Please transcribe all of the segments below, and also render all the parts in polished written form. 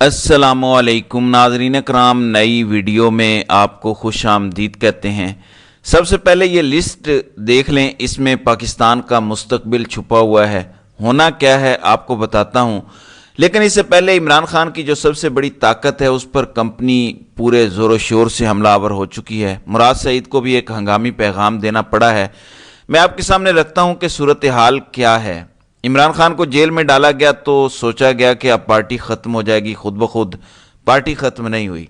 السلام علیکم ناظرین کرام، نئی ویڈیو میں آپ کو خوش آمدید کہتے ہیں۔ سب سے پہلے یہ لسٹ دیکھ لیں، اس میں پاکستان کا مستقبل چھپا ہوا ہے۔ ہونا کیا ہے آپ کو بتاتا ہوں، لیکن اس سے پہلے عمران خان کی جو سب سے بڑی طاقت ہے اس پر کمپنی پورے زور و شور سے حملہ آور ہو چکی ہے۔ مراد سعید کو بھی ایک ہنگامی پیغام دینا پڑا ہے۔ میں آپ کے سامنے رکھتا ہوں کہ صورتحال کیا ہے۔ عمران خان کو جیل میں ڈالا گیا تو سوچا گیا کہ اب پارٹی ختم ہو جائے گی، خود بخود پارٹی ختم نہیں ہوئی۔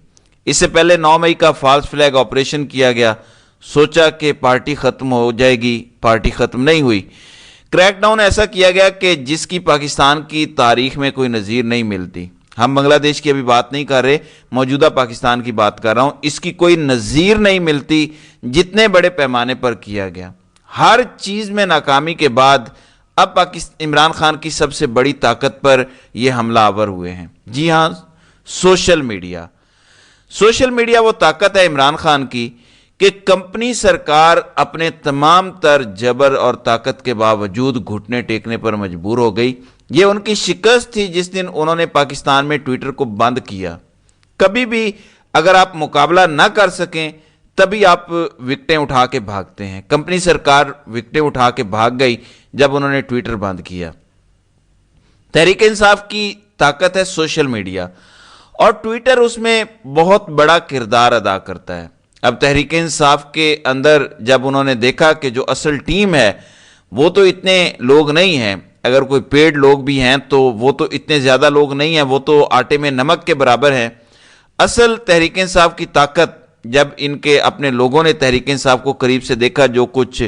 اس سے پہلے 9 مئی کا فالس فلیگ آپریشن کیا گیا، سوچا کہ پارٹی ختم ہو جائے گی، پارٹی ختم نہیں ہوئی۔ کریک ڈاؤن ایسا کیا گیا کہ جس کی پاکستان کی تاریخ میں کوئی نظیر نہیں ملتی۔ ہم بنگلہ دیش کی ابھی بات نہیں کر رہے، موجودہ پاکستان کی بات کر رہا ہوں۔ اس کی کوئی نظیر نہیں ملتی جتنے بڑے پیمانے پر کیا گیا۔ ہر چیز میں ناکامی کے بعد اب عمران خان کی سب سے بڑی طاقت پر یہ حملہ آور ہوئے ہیں۔ جی ہاں، سوشل میڈیا۔ سوشل میڈیا وہ طاقت ہے عمران خان کی کہ کمپنی سرکار اپنے تمام تر جبر اور طاقت کے باوجود گھٹنے ٹیکنے پر مجبور ہو گئی۔ یہ ان کی شکست تھی جس دن انہوں نے پاکستان میں ٹویٹر کو بند کیا۔ کبھی بھی اگر آپ مقابلہ نہ کر سکیں تبھی آپ وکٹیں اٹھا کے بھاگتے ہیں۔ کمپنی سرکار وکٹیں اٹھا کے بھاگ گئی جب انہوں نے ٹویٹر بند کیا۔ تحریک انصاف کی طاقت ہے سوشل میڈیا، اور ٹویٹر اس میں بہت بڑا کردار ادا کرتا ہے۔ اب تحریک انصاف کے اندر جب انہوں نے دیکھا کہ جو اصل ٹیم ہے وہ تو اتنے لوگ نہیں ہیں، اگر کوئی پیڈ لوگ بھی ہیں تو وہ تو اتنے زیادہ لوگ نہیں ہیں، وہ تو آٹے میں نمک کے برابر ہیں۔ اصل تحریک انصاف کی طاقت جب ان کے اپنے لوگوں نے تحریک انصاف کو قریب سے دیکھا، جو کچھ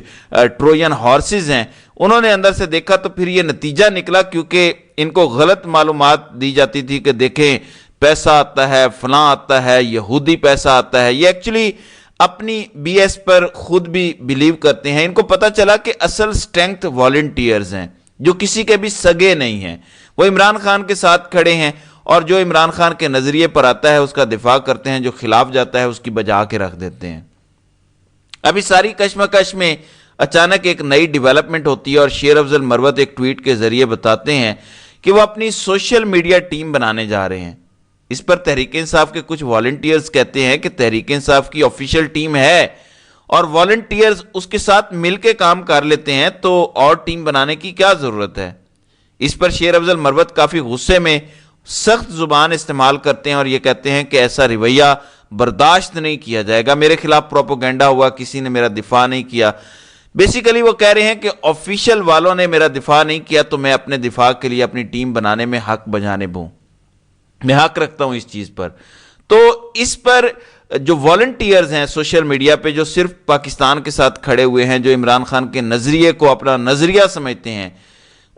ٹروین ہارسز ہیں انہوں نے اندر سے دیکھا، تو پھر یہ نتیجہ نکلا، کیونکہ ان کو غلط معلومات دی جاتی تھی کہ دیکھیں پیسہ آتا ہے، فلاں آتا ہے، یہودی پیسہ آتا ہے۔ یہ ایکچولی اپنی بی ایس پر خود بھی بلیو کرتے ہیں۔ ان کو پتا چلا کہ اصل سٹرینگتھ والنٹیئرز ہیں جو کسی کے بھی سگے نہیں ہیں، وہ عمران خان کے ساتھ کھڑے ہیں، اور جو عمران خان کے نظریے پر آتا ہے اس کا دفاع کرتے ہیں، جو خلاف جاتا ہے اس کی بجا کے رکھ دیتے ہیں۔ ابھی ساری کشمکش میں اچانک ایک نئی ڈیولپمنٹ ہوتی ہے، اور شیر افضل مروت ایک ٹویٹ کے ذریعے بتاتے ہیں کہ وہ اپنی سوشل میڈیا ٹیم بنانے جا رہے ہیں۔ اس پر تحریک انصاف کے کچھ والنٹیئرز کہتے ہیں کہ تحریک انصاف کی آفیشیل ٹیم ہے اور والنٹیئرز اس کے ساتھ مل کے کام کر لیتے ہیں، تو اور ٹیم بنانے کی کیا ضرورت ہے؟ اس پر شیر افضل مروت کافی غصے میں سخت زبان استعمال کرتے ہیں اور یہ کہتے ہیں کہ ایسا رویہ برداشت نہیں کیا جائے گا۔ میرے خلاف پروپیگنڈا ہوا، کسی نے میرا دفاع نہیں کیا۔ بیسیکلی وہ کہہ رہے ہیں کہ آفیشیل والوں نے میرا دفاع نہیں کیا تو میں اپنے دفاع کے لیے اپنی ٹیم بنانے میں حق بجانب ہوں، میں حق رکھتا ہوں اس چیز پر۔ تو اس پر جو والنٹیئرز ہیں سوشل میڈیا پہ، جو صرف پاکستان کے ساتھ کھڑے ہوئے ہیں، جو عمران خان کے نظریے کو اپنا نظریہ سمجھتے ہیں،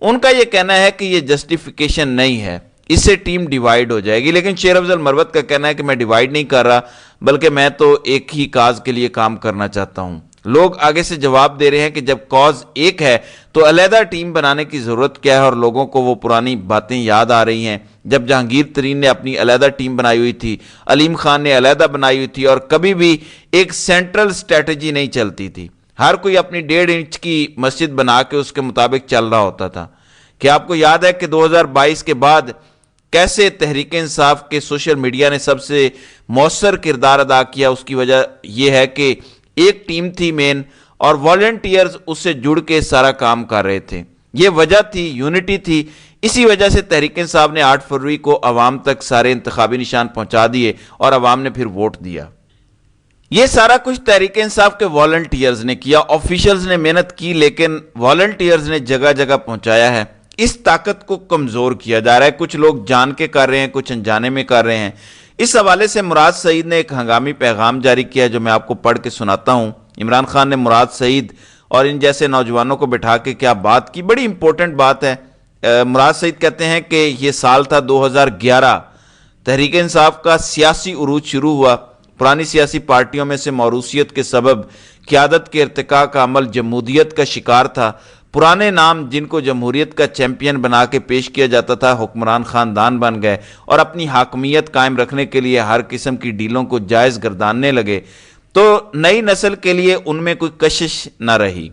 ان کا یہ کہنا ہے کہ یہ جسٹیفیکیشن نہیں ہے، اس سے ٹیم ڈیوائیڈ ہو جائے گی۔ لیکن شیر افضل مروت کا کہنا ہے کہ میں ڈیوائیڈ نہیں کر رہا، بلکہ میں تو ایک ہی کاز کے لیے کام کرنا چاہتا ہوں۔ لوگ آگے سے جواب دے رہے ہیں کہ جب کاز ایک ہے تو علیحدہ ٹیم بنانے کی ضرورت کیا ہے، اور لوگوں کو وہ پرانی باتیں یاد آ رہی ہیں جب جہانگیر ترین نے اپنی علیحدہ ٹیم بنائی ہوئی تھی، علیم خان نے علیحدہ بنائی ہوئی تھی، اور کبھی بھی ایک سینٹرل سٹریٹجی نہیں چلتی تھی۔ ہر کوئی اپنی 1.5 انچ کی مسجد بنا کے اس کے مطابق چل رہا ہوتا تھا۔ کیا آپ کو یاد ہے کہ 2022 کے بعد کیسے تحریک انصاف کے سوشل میڈیا نے سب سے مؤثر کردار ادا کیا؟ اس کی وجہ یہ ہے کہ ایک ٹیم تھی مین، اور والنٹیئرز اس سے جڑ کے سارا کام کر رہے تھے۔ یہ وجہ تھی، یونٹی تھی۔ اسی وجہ سے تحریک انصاف نے 8 فروری کو عوام تک سارے انتخابی نشان پہنچا دیے اور عوام نے پھر ووٹ دیا۔ یہ سارا کچھ تحریک انصاف کے والنٹیئرز نے کیا۔ آفیشلز نے محنت کی، لیکن والنٹیئرز نے جگہ جگہ پہنچایا ہے۔ اس طاقت کو کمزور کیا جا رہا ہے، کچھ لوگ جان کے کر رہے ہیں، کچھ انجانے میں کر رہے ہیں۔ اس حوالے سے مراد سعید نے ایک ہنگامی پیغام جاری کیا جو میں آپ کو پڑھ کے سناتا ہوں۔ عمران خان نے مراد سعید اور ان جیسے نوجوانوں کو بٹھا کے کیا بات کی، بڑی امپورٹنٹ بات ہے۔ مراد سعید کہتے ہیں کہ یہ سال تھا 2011، تحریک انصاف کا سیاسی عروج شروع ہوا۔ پرانی سیاسی پارٹیوں میں سے موروثیت کے سبب قیادت کے ارتقاء کا عمل جمہوریت کا شکار تھا۔ پرانے نام جن کو جمہوریت کا چیمپئن بنا کے پیش کیا جاتا تھا حکمران خاندان بن گئے، اور اپنی حاکمیت قائم رکھنے کے لیے ہر قسم کی ڈیلوں کو جائز گرداننے لگے، تو نئی نسل کے لیے ان میں کوئی کشش نہ رہی۔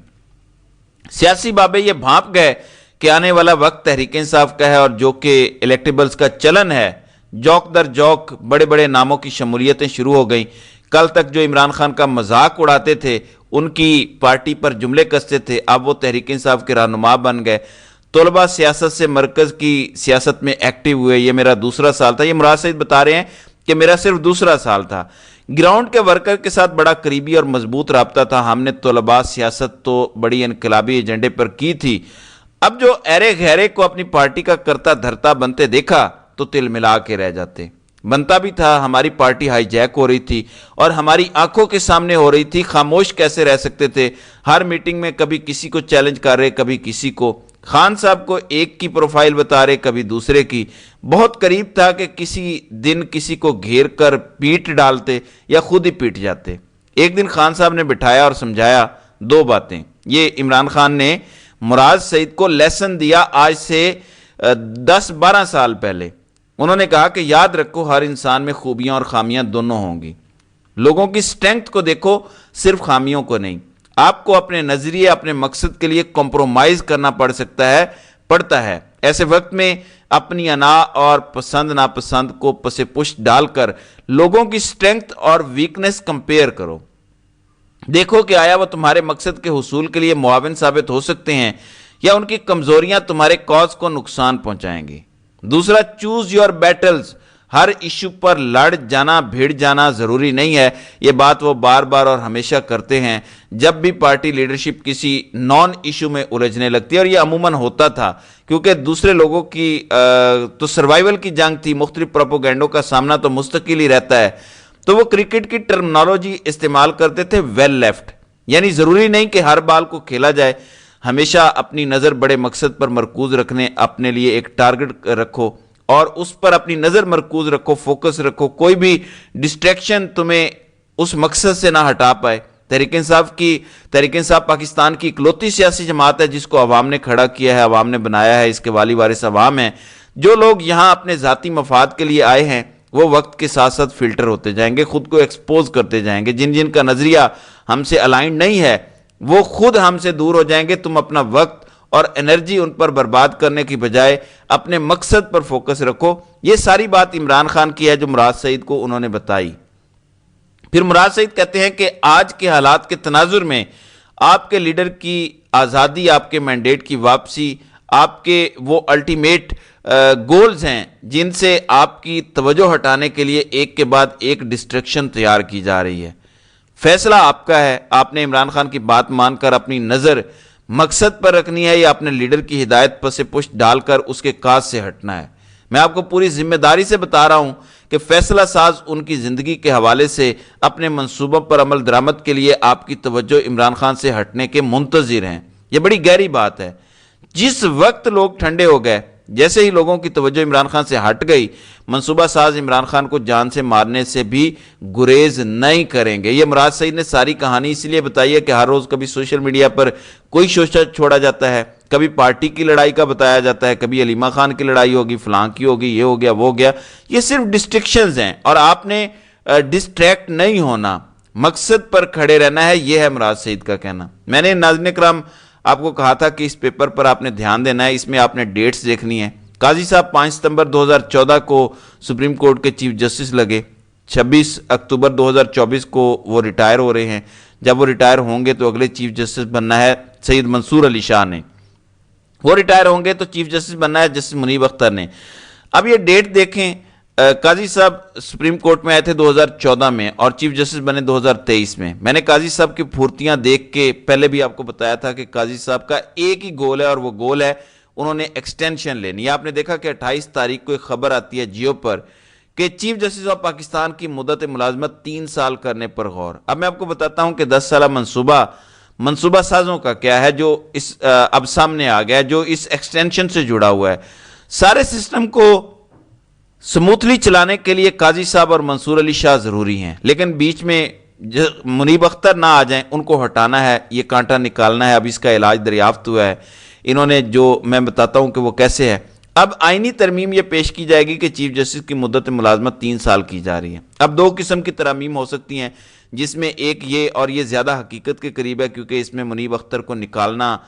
سیاسی بابے یہ بھانپ گئے کہ آنے والا وقت تحریک انصاف کا ہے، اور جو کہ الیکٹیبلز کا چلن ہے، जौक दर जौक बड़े बड़े नामों की शमूलियतें शुरू हो गई। कल तक जो इमरान खान का मजाक उड़ाते थे, उनकी पार्टी पर जुमले कसते थे, अब वो तहरीक इंसाफ के रहनुमा बन गए। तलबा सियासत से मरकज़ की सियासत में एक्टिव हुए। ये मेरा दूसरा साल था। ये मुराद सईद बता रहे हैं कि मेरा सिर्फ दूसरा साल था। ग्राउंड के वर्कर के साथ बड़ा करीबी और मजबूत रब्ता था। हमने तलबा सियासत तो बड़ी इनकलाबी एजेंडे पर की थी। अब जो ऐरे गहरे को अपनी पार्टी का करता धरता बनते देखा तो तिल मिला के रह जाते। बनता भी था, हमारी पार्टी हाईजैक हो रही थी और हमारी आंखों के सामने हो रही थी। खामोश कैसे रह सकते थे? हर मीटिंग में कभी किसी को चैलेंज कर रहे, कभी किसी को। खान साहब को एक की प्रोफाइल बता रहे, कभी दूसरे की। बहुत करीब था कि किसी दिन किसी को घेर कर पीट डालते या खुद ही पीट जाते। एक दिन खान साहब ने बिठाया और समझाया दो बातें। ये इमरान खान ने मुराद सईद को लेसन दिया आज से 10-12 साल पहले। उन्होंने कहा कि याद रखो, हर इंसान में खूबियां और खामियां दोनों होंगी। लोगों की स्ट्रेंथ को देखो, सिर्फ खामियों को नहीं। आपको अपने नजरिए, अपने मकसद के लिए कॉम्प्रोमाइज करना पड़ता है। ऐसे वक्त में अपनी अना और पसंद नापसंद को पसे पुष्ट डालकर लोगों की स्ट्रेंथ और वीकनेस कंपेयर करो। देखो कि आया वो तुम्हारे मकसद के हुसूल के लिए मुआविन साबित हो सकते हैं या उनकी कमजोरियां तुम्हारे कॉज को नुकसान पहुंचाएंगी। दूसरा, choose your battles. Her issue पर लड़ जाना, भिड़ जाना जरूरी नहीं है। यह बात वो बार बार और हमेशा करते हैं जब भी पार्टी लीडरशिप किसी नॉन इशू में उलझने लगती है, और यह अमूमन होता था क्योंकि दूसरे लोगों की तो सर्वाइवल की जंग थी। मुख्तलिफ प्रोपोगेंडों का सामना तो मुस्तकिल ही रहता है। तो वो क्रिकेट की टर्मिनोलॉजी इस्तेमाल करते थे, वेल लेफ्ट। यानी जरूरी नहीं कि हर बाल को खेला जाए। हमेशा अपनी नजर बड़े मकसद पर मरकूज रखने, अपने लिए एक टारगेट रखो और उस पर अपनी नजर मरकूज रखो, फोकस रखो। कोई भी डिस्ट्रैक्शन तुम्हें उस मकसद से ना हटा पाए। तहरीक इंसाफ पाकिस्तान की इकलौती सियासी जमात है जिसको अवाम ने खड़ा किया है, अवाम ने बनाया है। इसके वाली वारिस अवाम है। जो लोग यहां अपने जाती मफाद के लिए आए हैं वो वक्त के साथ साथ फिल्टर होते जाएंगे, खुद को एक्सपोज करते जाएंगे। जिन जिन का नजरिया हमसे अलाइन नहीं है वो खुद हमसे दूर हो जाएंगे। तुम अपना वक्त और एनर्जी उन पर बर्बाद करने की बजाय अपने मकसद पर फोकस रखो। ये सारी बात इमरान खान की है जो मुराद सईद को उन्होंने बताई। फिर मुराद सईद कहते हैं कि आज के हालात के तनाजुर में आपके लीडर की आज़ादी, आपके मैंडेट की वापसी, आपके वो अल्टीमेट गोल्स हैं जिनसे आपकी तवज्जो हटाने के लिए एक के बाद एक डिस्ट्रैक्शन तैयार की जा रही है। फैसला आपका है। आपने इमरान खान की बात मानकर अपनी नज़र मकसद पर रखनी है या अपने लीडर की हिदायत पर से पुष्ट डालकर उसके काज से हटना है। मैं आपको पूरी जिम्मेदारी से बता रहा हूं कि फैसला साज उनकी जिंदगी के हवाले से अपने मंसूबों पर अमल दरामद के लिए आपकी तवज्जो इमरान खान से हटने के मुंतजिर हैं। यह बड़ी गहरी बात है। जिस वक्त लोग ठंडे हो गए, जैसे ही लोगों की तवज्जो इमरान खान से हट गई, मंसूबा साज इमरान खान को जान से मारने से भी गुरेज नहीं करेंगे। ये मुराद सईद ने सारी कहानी इसलिए बताई है कि हर रोज कभी सोशल मीडिया पर कोई शोशा छोड़ा जाता है, कभी पार्टी की लड़ाई का बताया जाता है, कभी अलीमा खान की लड़ाई होगी, फलां की होगी, ये हो गया वो हो गया। ये सिर्फ डिस्ट्रैक्शंस हैं और आपने डिस्ट्रैक्ट नहीं होना, मकसद पर खड़े रहना है। यह है मुराद सईद का कहना। मैंने नाज़रीन इकराम आपको कहा था कि इस पेपर पर आपने ध्यान देना है। इसमें आपने डेट्स देखनी है। काजी साहब 5 सितंबर 2014 को सुप्रीम कोर्ट के चीफ जस्टिस लगे। 26 अक्टूबर 2024 को वो रिटायर हो रहे हैं। जब वो रिटायर होंगे तो अगले चीफ जस्टिस बनना है सैयद मंसूर अली शाह ने। वो रिटायर होंगे तो चीफ जस्टिस बनना है जस्टिस मुनीब अख्तर ने। अब ये डेट देखें, काजी साहब सुप्रीम कोर्ट में आए थे 2014 में और चीफ जस्टिस बने 2023 में। मैंने काजी साहब की फुर्तियां देख के पहले भी आपको बताया था कि काजी साहब का एक ही गोल है और वो गोल है उन्होंने एक्सटेंशन लेनी है। आपने देखा कि 28 तारीख को एक खबर आती है जियो पर कि चीफ जस्टिस ऑफ पाकिस्तान की मुद्दत मुलाजमत 3 साल करने पर गौर। अब मैं आपको बताता हूं कि 10 साल मंसूबा साजों का क्या है जो इस अब सामने आ गया है, जो इस एक्सटेंशन से जुड़ा हुआ है। सारे सिस्टम को स्मूथली चलाने के लिए काजी साहब और मंसूर अली शाह जरूरी हैं, लेकिन बीच में मुनीब अख्तर ना आ जाएं, उनको हटाना है, ये कांटा निकालना है। अब इसका इलाज दरियाफ्त हुआ है। इन्होंने जो मैं बताता हूं कि वो कैसे है। अब आईनी तरमीम ये पेश की जाएगी कि चीफ जस्टिस की मुद्दत मुलाजमत 3 साल की जा रही है। अब 2 किस्म की तरमीम हो सकती हैं, जिसमें एक ये और ये ज्यादा हकीकत के करीब है क्योंकि इसमें मुनीब अख्तर को निकालना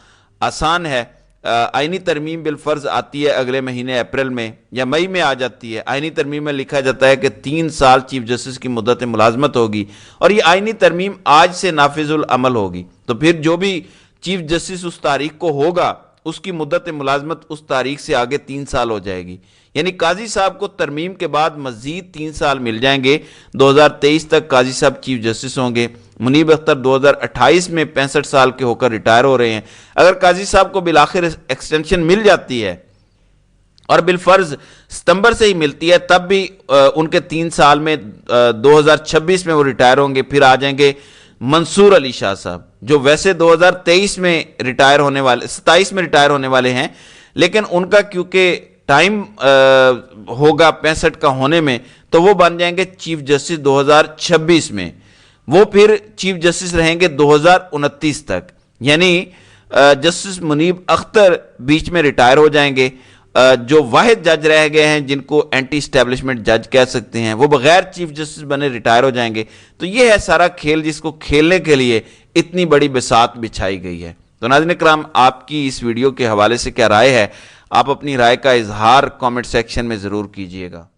आसान है। आईनी तरमीम बिलफर्ज आती है अगले महीने अप्रैल में या मई में आ जाती है। आईनी तरमीम में लिखा जाता है कि 3 साल चीफ जस्टिस की मुद्दत मुलाजमत होगी और ये आईनी तरमीम आज से नाफिजुल अमल होगी। तो फिर जो भी चीफ जस्टिस उस तारीख को होगा उसकी मुद्दत मुलाजमत उस तारीख से आगे 3 साल हो जाएगी। यानी काजी साहब को तरमीम के बाद मजीद 3 साल मिल जाएंगे। 2023 तक काजी साहब चीफ जस्टिस होंगे। मुनीब अख्तर 2028 में 65 साल के होकर रिटायर हो रहे हैं। अगर काजी साहब को बिलाखिर एक्सटेंशन मिल जाती है और बिलफर्ज सितंबर से ही मिलती है, तब भी उनके 3 साल में 2026 में वो रिटायर होंगे। फिर आ जाएंगे मंसूर अली शाह साहब, जो वैसे 2023 में रिटायर होने वाले 27 में रिटायर होने वाले हैं, लेकिन उनका क्योंकि टाइम होगा 65 का होने में, तो वो बन जाएंगे चीफ जस्टिस 2026 में। वो फिर चीफ जस्टिस रहेंगे 2029 तक। यानी जस्टिस मुनीब अख्तर बीच में रिटायर हो जाएंगे। जो वाहिद जज रह गए हैं जिनको एंटी स्टैब्लिशमेंट जज कह सकते हैं, वो बगैर चीफ जस्टिस बने रिटायर हो जाएंगे। तो ये है सारा खेल जिसको खेलने के लिए इतनी बड़ी बिसात बिछाई गई है। तो नाज़रीन इकराम, आपकी इस वीडियो के हवाले से क्या राय है? आप अपनी राय का इजहार कमेंट सेक्शन में ज़रूर कीजिएगा।